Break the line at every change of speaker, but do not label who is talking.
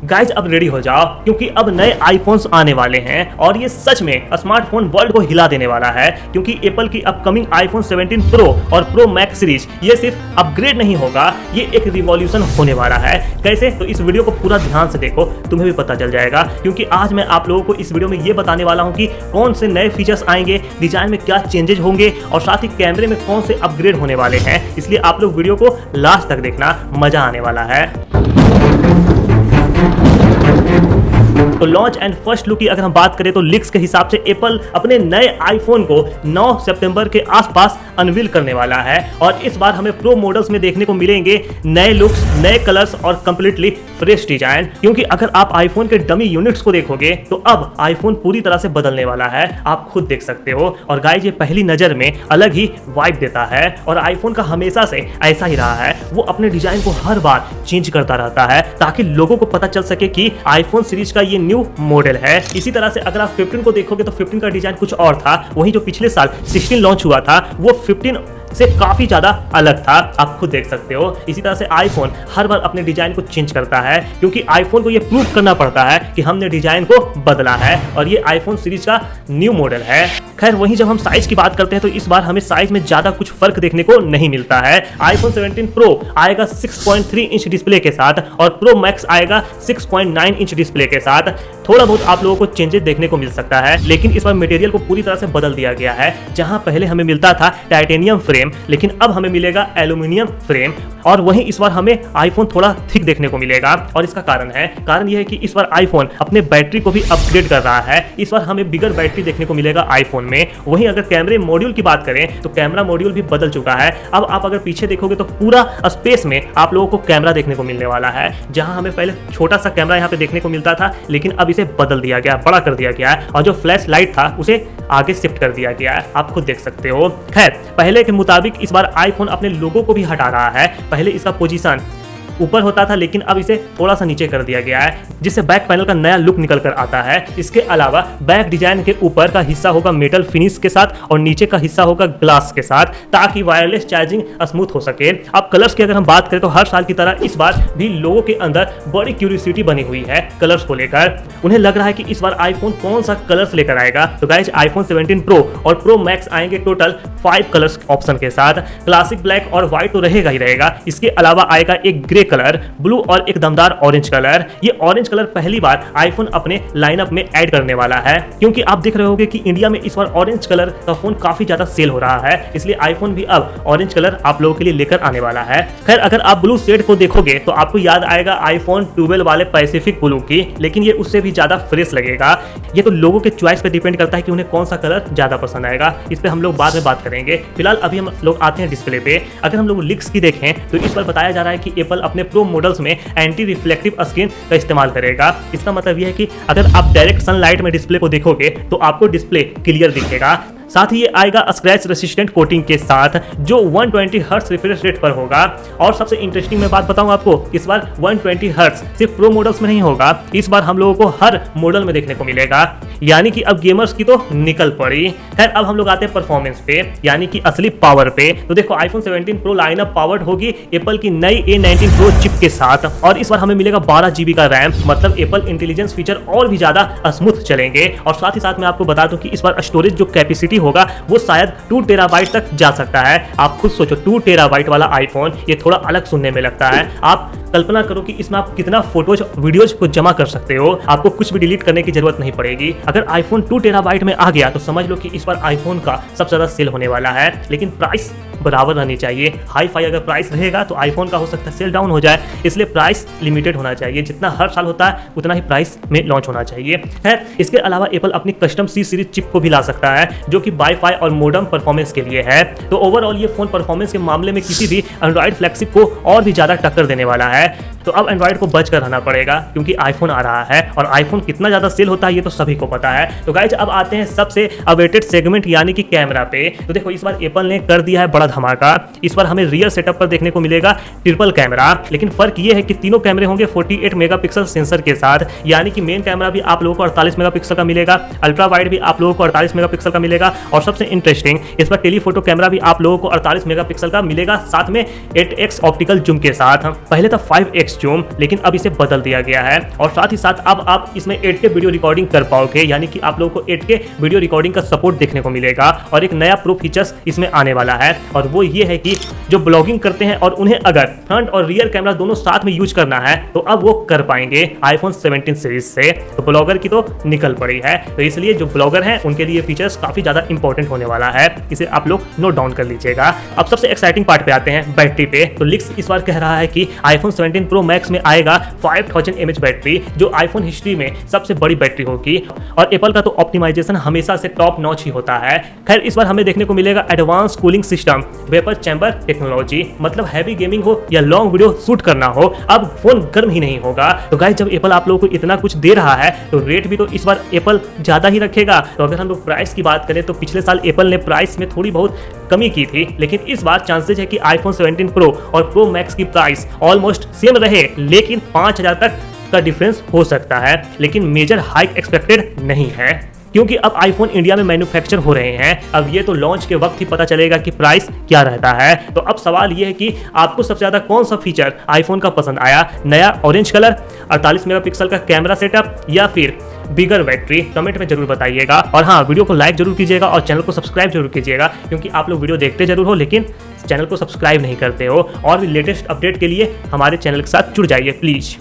Guys अब ready हो जाओ क्योंकि अब नए आईफोन्स आने वाले हैं और ये सच में स्मार्टफोन वर्ल्ड को हिला देने वाला है क्योंकि एप्पल की अपकमिंग आईफोन 17 प्रो और प्रो मैक्स सीरीज ये सिर्फ अपग्रेड नहीं होगा, ये एक रिवॉल्यूशन होने वाला है। कैसे? तो इस वीडियो को पूरा ध्यान से देखो, तुम्हें भी पता चल जाएगा क्योंकि आज मैं आप लोगों को इस वीडियो में ये बताने वाला हूँ कि कौन से नए फीचर्स आएंगे, डिजाइन में क्या चेंजेस होंगे और साथ ही कैमरे में कौन से अपग्रेड होने वाले हैं। इसलिए आप लोग वीडियो को लास्ट तक देखना, मजा आने वाला है। तो लॉन्च एंड फर्स्ट लुक की अगर हम बात करें तो लीक्स के हिसाब से एप्पल अपने नए आईफोन को 9 सितंबर के आसपास अनवील करने वाला है और इस बार हमें प्रो मॉडल्स में देखने को मिलेंगे नए लुक्स, नए कलर्स और कंप्लीटली फ्रेश डिजाइन। क्योंकि अगर आप आईफोन के डमी यूनिट्स को देखोगे तो अब आईफोन पूरी तरह से बदलने वाला है, आप खुद देख सकते हो। और गाइस ये पहली नजर में अलग ही वाइब देता है और आईफोन का हमेशा से ऐसा ही रहा है, वो अपने डिजाइन को हर बार चेंज करता रहता है ताकि लोगों को पता चल सके कि आईफोन सीरीज का ये न्यू मॉडल है। इसी तरह से अगर आप 15 को देखोगे तो 15 का डिजाइन कुछ और था, वहीं जो पिछले साल 16 लॉन्च हुआ था वो 15 से काफी ज्यादा अलग था, आप खुद देख सकते हो। इसी तरह से आईफोन हर बार अपने डिजाइन को चेंज करता है क्योंकि आईफोन को ये प्रूव करना पड़ता है कि हमने डिजाइन को बदला है और ये आईफोन सीरीज का न्यू मॉडल है। खैर वहीं जब हम साइज की बात करते हैं तो इस बार हमें साइज में ज्यादा कुछ फर्क देखने को नहीं मिलता है। आईफोन 17 प्रो आएगा 6.3 इंच डिस्प्ले के साथ और प्रो मैक्स आएगा 6.9 इंच डिस्प्ले के साथ। थोड़ा बहुत आप लोगों को चेंजेस देखने को मिल सकता है, लेकिन इस बार मटेरियल को पूरी तरह से बदल दिया गया है। जहां पहले हमें मिलता था टाइटेनियम फ्रेम, लेकिन अब हमें मिलेगा एल्यूमिनियम फ्रेम। और वहीं इस बार हमें आईफोन थोड़ा थिक देखने को मिलेगा और इसका कारण यह है कि इस बार आईफोन अपने बैटरी को भी अपग्रेड कर रहा है। इस बार हमें बिगर बैटरी देखने को मिलेगा आईफोन में। वहीं अगर कैमरे मॉड्यूल की बात करें तो कैमरा मॉड्यूल भी बदल चुका है। अब आप अगर पीछे देखोगे तो पूरा स्पेस में आप लोगों को कैमरा देखने को मिलने वाला है। जहां हमें पहले छोटा सा कैमरा यहाँ पे देखने को मिलता था, लेकिन अब इसे बदल दिया गया, बड़ा कर दिया गया है और जो फ्लैश लाइट था उसे आगे शिफ्ट कर दिया गया है, आप खुद देख सकते हो। खैर पहले के मुताबिक इस बार आईफोन अपने लोगो को भी हटा रहा है। पहले इसका पोजीशन ऊपर होता था, लेकिन अब इसे थोड़ा सा नीचे कर दिया गया है जिससे बैक पैनल का नया लुक निकल कर आता है। इसके अलावा बैक डिजाइन के ऊपर का हिस्सा होगा मेटल फिनिश के साथ और नीचे का हिस्सा होगा ग्लास के साथ ताकि वायरलेस चार्जिंग स्मूथ हो सके। अब कलर्स की अगर हम बात करें तो हर साल की तरह इस बार भी लोगों के अंदर बड़ी क्यूरियोसिटी बनी हुई है कलर्स को लेकर। उन्हें लग रहा है कि इस बार आईफोन कौन सा कलर्स लेकर आएगा। तो गाइस आईफोन 17 प्रो और प्रो मैक्स आएंगे टोटल 5 कलर्स ऑप्शन के साथ। क्लासिक ब्लैक और व्हाइट तो रहेगा ही रहेगा, इसके अलावा आएगा एक ग्रे कलर, ब्लू और एक दमदार ऑरेंज कलर। ये ऑरेंज कलर पहली बार आईफोन अपने लाइनअप में ऐड करने वाला है क्योंकि आप देख रहे होंगे कि इंडिया में इस बार ऑरेंज कलर का फोन काफी ज्यादा सेल हो रहा है, इसलिए आईफोन भी अब ऑरेंज कलर आप लोगों के लिए लेकर आने वाला है। खैर अगर आप ब्लू शेड को देखोगे तो आपको याद आएगा आईफोन 12 वाले पैसिफिक ब्लू की, लेकिन ये उससे भी ज्यादा फ्रेश लगेगा। ये तो लोगों के चॉइस पे डिपेंड करता है कि उन्हें कौन सा कलर ज्यादा पसंद आएगा, इस पे हम लोग बाद में बात करेंगे। फिलहाल अभी हम लोग आते हैं डिस्प्ले पे। अगर हम लोग लीक्स की देखें तो इस बार बताया जा रहा है कि एप्पल अपने प्रो मॉडल्स में एंटी रिफ्लेक्टिव स्क्रीन का इस्तेमाल करेगा। इसका मतलब यह है कि अगर आप डायरेक्ट सनलाइट में डिस्प्ले को देखोगे तो आपको डिस्प्ले क्लियर दिखेगा। साथ ही ये आएगा स्क्रैच रेसिस्टेंट कोटिंग के साथ जो 120 हर्ट्ज रिफ्रेश रेट पर होगा। और सबसे इंटरेस्टिंग मैं बात बताऊं आपको, इस बार 120 हर्ट्ज सिर्फ प्रो मॉडल्स में नहीं होगा, इस बार हम लोगों को हर मॉडल में देखने को मिलेगा, यानी कि अब गेमर्स की तो निकल पड़ी। खैर अब हम लोग आते हैं परफॉर्मेंस पे, यानी कि असली पावर पे। तो देखो आईफोन 17 प्रो लाइनअप पावर्ड होगी एप्पल की नई A19 प्रो चिप के साथ और इस बार हमें मिलेगा 12 GB का रैम, मतलब एप्पल इंटेलिजेंस फीचर और भी ज्यादा स्मूथ चलेंगे। और साथ ही साथ मैं आपको बता दूं कि इस बार स्टोरेज जो कैपेसिटी होगा वो शायद 2 टेराबाइट तक जा सकता है। आप खुद सोचो 2 टेराबाइट वाला आईफोन, ये थोड़ा अलग सुनने में लगता है। आप कल्पना करो कि इसमें आप कितना फोटोज वीडियोज को जमा कर सकते हो, आपको कुछ भी डिलीट करने की जरूरत नहीं पड़ेगी। अगर आईफोन 2 टेराबाइट में आ गया तो समझ लो कि इस बार आईफोन का सबसे ज्यादा सेल होने वाला है, लेकिन प्राइस बराबर रहनी चाहिए। हाई फाई अगर प्राइस रहेगा तो आईफोन का हो सकता है सेल डाउन हो जाए, इसलिए प्राइस लिमिटेड होना चाहिए। जितना हर साल होता है उतना ही प्राइस में लॉन्च होना चाहिए। खैर इसके अलावा एप्पल अपनी कस्टम C सीरीज चिप को भी ला सकता है जो कि वाईफाई और मोडम परफॉर्मेंस के लिए है। तो ओवरऑल ये फोन परफॉर्मेंस के मामले में किसी भी एंड्रॉइड फ्लैगशिप को और भी ज्यादा टक्कर देने वाला है। तो अब एंड्रॉइड को बच कर रहना पड़ेगा क्योंकि आईफोन आ रहा है और आईफोन कितना ज्यादा सेल होता है ये तो सभी को पता है। तो गाइज अब आते हैं सबसे अवेटेड सेगमेंट यानी कि कैमरा पे। तो देखो इस बार एप्पल ने कर दिया है बड़ा धमाका। इस बार हमें रियर सेटअप पर देखने को मिलेगा ट्रिपल कैमरा, लेकिन फर्क ये है कि तीनों कैमरे होंगे 48 मेगापिक्सल सेंसर के साथ, यानी कि मेन कैमरा भी आप लोगों को 48 मेगापिक्सल का मिलेगा, अल्ट्रा वाइड भी आप लोगों को 48 मेगापिक्सल का मिलेगा और सबसे इंटरेस्टिंग इस बार टेलीफोटो कैमरा भी आप लोगों को 48 मेगापिक्सल का मिलेगा, साथ में 8x ऑप्टिकल जूम के साथ। पहले था 5x जूम, लेकिन अब इसे बदल दिया गया है। और साथ ही साथ अब आप इसमें 8K वीडियो रिकॉर्डिंग कर पाओगे, यानी कि आप लोगों को 8K वीडियो रिकॉर्डिंग का सपोर्ट देखने को मिलेगा। और एक नया प्रो फीचर्स इसमें आने वाला है, और वो ये है कि जो ब्लॉगिंग करते हैं और उन्हें अगर फ्रंट और रियर कैमरा दोनों साथ में यूज करना है तो अब वो कर पाएंगे iPhone 17 सीरीज से। तो ब्लॉगर की तो निकल पड़ी है, तो इसलिए जो ब्लॉगर हैं उनके लिए फीचर्स काफी ज्यादा इंपॉर्टेंट होने वाला है, इसे आप लोग नोट डाउन कर लीजिएगा। अब सबसे एक्साइटिंग पार्ट पे आते हैं, बैटरी पे। तो लिक्स इस बार कह रहा है कि iPhone 17 Pro Max में आएगा 5000 mAh बैटरी, जो iPhone हिस्ट्री में सबसे बड़ी बैटरी होगी। और एप्पल का तो ऑप्टिमाइजेशन हमेशा से टॉप नॉच ही होता है। खैर इस बार हमें देखने को मिलेगा advance cooling system, vapour chamber technology, मतलब हैवी गेमिंग हो या लॉन्ग वीडियो शूट करना हो, अब फोन गर्म ही नहीं होगा। तो गाइस जब एप्पल आप लोगों को इतना कुछ दे रहा है तो रेट भी तो इस बार एप्पल ज्यादा ही रखेगा। तो अगर हम लोग प्राइस की बात करें तो पिछले साल एप्पल ने प्राइस में थोड़ी बहुत कमी की थी, लेकिन इस बार चांसेस है कि iPhone 17 Pro और Pro Max की प्राइस ऑलमोस्ट सेम रहे, लेकिन 5000 तक का डिफरेंस हो सकता है। लेकिन मेजर हाइक एक्सपेक्टेड नहीं है, क्योंकि अब आईफोन इंडिया में मैन्युफैक्चर हो रहे हैं। अब ये तो लॉन्च के वक्त ही पता चलेगा कि प्राइस क्या रहता है। तो अब सवाल ये है कि आपको सबसे ज़्यादा कौन सा फीचर आईफोन का पसंद आया, नया ऑरेंज कलर, 48 मेगापिक्सल का कैमरा सेटअप, या फिर बिगर बैटरी? कमेंट में जरूर बताइएगा। और हाँ, वीडियो को लाइक जरूर कीजिएगा और चैनल को सब्सक्राइब जरूर कीजिएगा, क्योंकि आप लोग वीडियो देखते जरूर हो लेकिन चैनल को सब्सक्राइब नहीं करते हो। और भी लेटेस्ट अपडेट के लिए हमारे चैनल के साथ जुड़ जाइए प्लीज़।